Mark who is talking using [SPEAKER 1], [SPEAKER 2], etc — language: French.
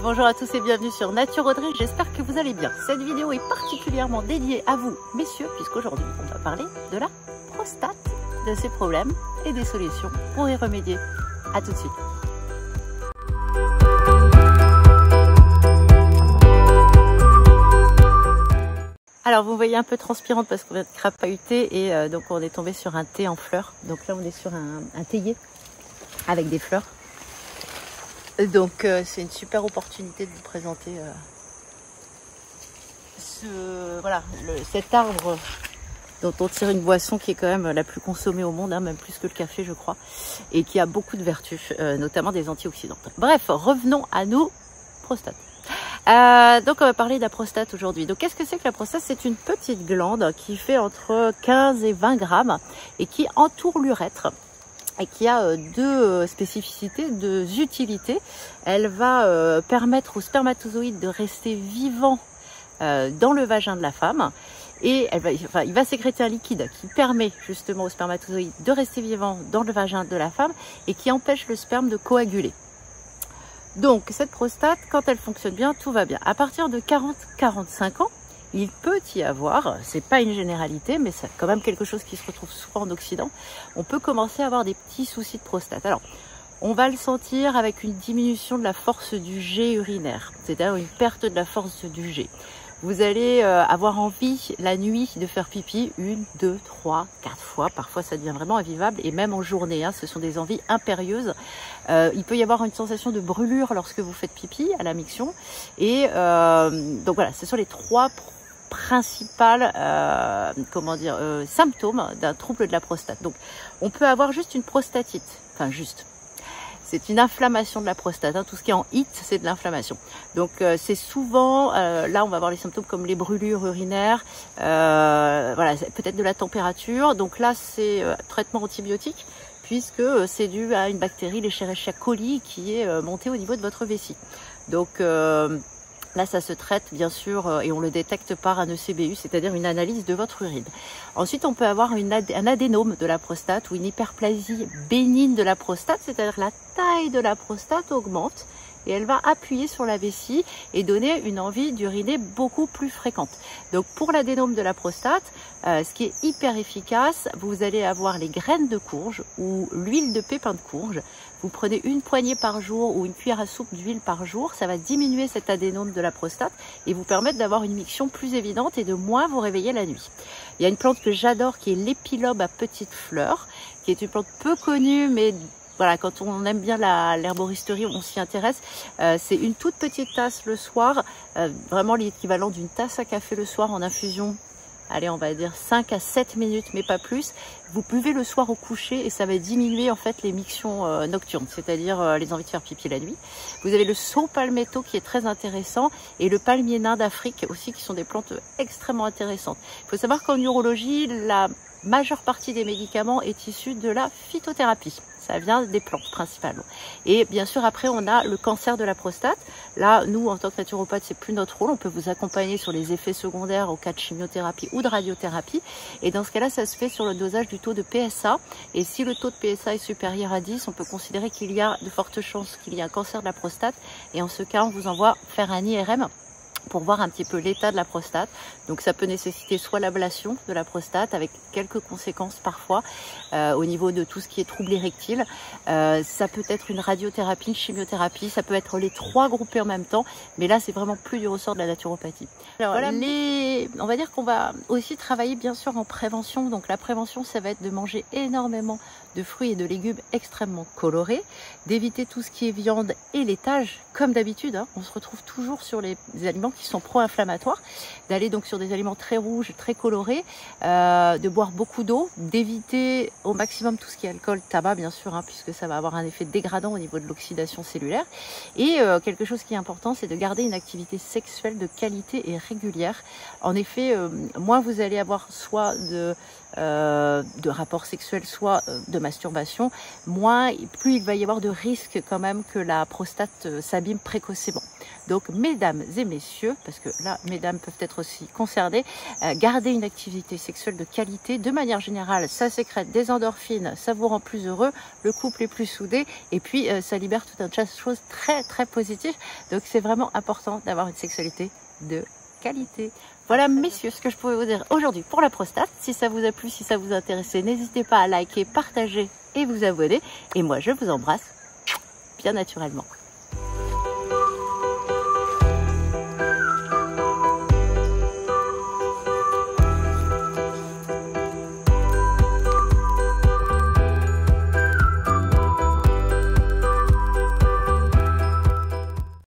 [SPEAKER 1] Bonjour à tous et bienvenue sur Nature Audrey, j'espère que vous allez bien. Cette vidéo est particulièrement dédiée à vous, messieurs, puisqu'aujourd'hui on va parler de la prostate, de ses problèmes et des solutions pour y remédier. A tout de suite. Alors vous me voyez un peu transpirante parce qu'on vient de crapahuter et donc on est tombé sur un thé en fleurs. Donc là on est sur un théier avec des fleurs. Donc c'est une super opportunité de vous présenter cet arbre dont on tire une boisson qui est quand même la plus consommée au monde, hein, même plus que le café je crois, et qui a beaucoup de vertus, notamment des antioxydantes. Bref, revenons à nos prostates. Donc on va parler de la prostate aujourd'hui. Donc qu'est-ce que c'est que la prostate? C'est une petite glande qui fait entre 15 et 20 grammes et qui entoure l'urètre et qui a deux spécificités, deux utilités. Elle va permettre aux spermatozoïdes de rester vivants dans le vagin de la femme et il va sécréter un liquide qui permet justement aux spermatozoïdes de rester vivants dans le vagin de la femme et qui empêche le sperme de coaguler. Donc cette prostate, quand elle fonctionne bien, tout va bien. À partir de 40-45 ans, il peut y avoir, c'est pas une généralité, mais c'est quand même quelque chose qui se retrouve souvent en Occident, on peut commencer à avoir des petits soucis de prostate. Alors, on va le sentir avec une diminution de la force du jet urinaire, c'est-à-dire une perte de la force du jet. Vous allez avoir envie la nuit de faire pipi 1, 2, 3, 4 fois. Parfois, ça devient vraiment invivable et même en journée. Hein, ce sont des envies impérieuses. Il peut y avoir une sensation de brûlure lorsque vous faites pipi à la miction. Et donc voilà, ce sont les trois principales symptômes d'un trouble de la prostate. Donc, on peut avoir juste une prostatite. Enfin, juste. C'est une inflammation de la prostate. Hein. Tout ce qui est en HIT, c'est de l'inflammation. Donc, c'est souvent, là, on va avoir les symptômes comme les brûlures urinaires, voilà, peut-être de la température. Donc là, c'est traitement antibiotique, puisque c'est dû à une bactérie, l'Escherichia coli, qui est montée au niveau de votre vessie. Donc, là, ça se traite bien sûr et on le détecte par un ECBU, c'est-à-dire une analyse de votre urine. Ensuite, on peut avoir un adénome de la prostate ou une hyperplasie bénigne de la prostate, c'est-à-dire la taille de la prostate augmente et elle va appuyer sur la vessie et donner une envie d'uriner beaucoup plus fréquente. Donc pour l'adénome de la prostate, ce qui est hyper efficace, vous allez avoir les graines de courge ou l'huile de pépin de courge. Vous prenez une poignée par jour ou une cuillère à soupe d'huile par jour, ça va diminuer cet adénome de la prostate et vous permettre d'avoir une miction plus évidente et de moins vous réveiller la nuit. Il y a une plante que j'adore qui est l'épilobe à petites fleurs, qui est une plante peu connue mais voilà, quand on aime bien l'herboristerie, on s'y intéresse. C'est une toute petite tasse le soir, vraiment l'équivalent d'une tasse à café le soir en infusion. Allez, on va dire 5 à 7 minutes, mais pas plus. Vous buvez le soir au coucher et ça va diminuer en fait les mictions nocturnes, c'est-à-dire les envies de faire pipi la nuit. Vous avez le saule palmetto qui est très intéressant et le palmier nain d'Afrique aussi qui sont des plantes extrêmement intéressantes. Il faut savoir qu'en urologie, la majeure partie des médicaments est issue de la phytothérapie. Ça vient des plantes principalement. Et bien sûr, après, on a le cancer de la prostate. Là, nous, en tant que naturopathe, c'est plus notre rôle. On peut vous accompagner sur les effets secondaires au cas de chimiothérapie ou de radiothérapie. Et dans ce cas-là, ça se fait sur le dosage du taux de PSA. Et si le taux de PSA est supérieur à 10, on peut considérer qu'il y a de fortes chances qu'il y ait un cancer de la prostate. Et en ce cas, on vous envoie faire un IRM pour voir un petit peu l'état de la prostate. Donc ça peut nécessiter soit l'ablation de la prostate avec quelques conséquences parfois au niveau de tout ce qui est trouble érectile. Ça peut être une radiothérapie, une chimiothérapie, ça peut être les trois groupés en même temps, mais là c'est vraiment plus du ressort de la naturopathie. Alors voilà, on va dire qu'on va aussi travailler bien sûr en prévention. Donc la prévention, ça va être de manger énormément de fruits et de légumes extrêmement colorés, d'éviter tout ce qui est viande et laitage, comme d'habitude, hein, on se retrouve toujours sur les aliments qui sont pro-inflammatoires, d'aller donc sur des aliments très rouges, très colorés, de boire beaucoup d'eau, d'éviter au maximum tout ce qui est alcool, tabac bien sûr, hein, puisque ça va avoir un effet dégradant au niveau de l'oxydation cellulaire. Et quelque chose qui est important, c'est de garder une activité sexuelle de qualité et régulière. En effet, moins vous allez avoir soit de rapports sexuels, soit de masturbation, plus il va y avoir de risques quand même que la prostate s'abîme précocement. Donc mesdames et messieurs, parce que là mesdames peuvent être aussi concernées, gardez une activité sexuelle de qualité. De manière générale, ça sécrète des endorphines, ça vous rend plus heureux, le couple est plus soudé et puis ça libère tout un tas de choses très très positives. Donc c'est vraiment important d'avoir une sexualité de qualité. Voilà messieurs ce que je pouvais vous dire aujourd'hui pour la prostate. Si ça vous a plu, si ça vous intéressait, n'hésitez pas à liker, partager et vous abonner. Et moi je vous embrasse bien naturellement.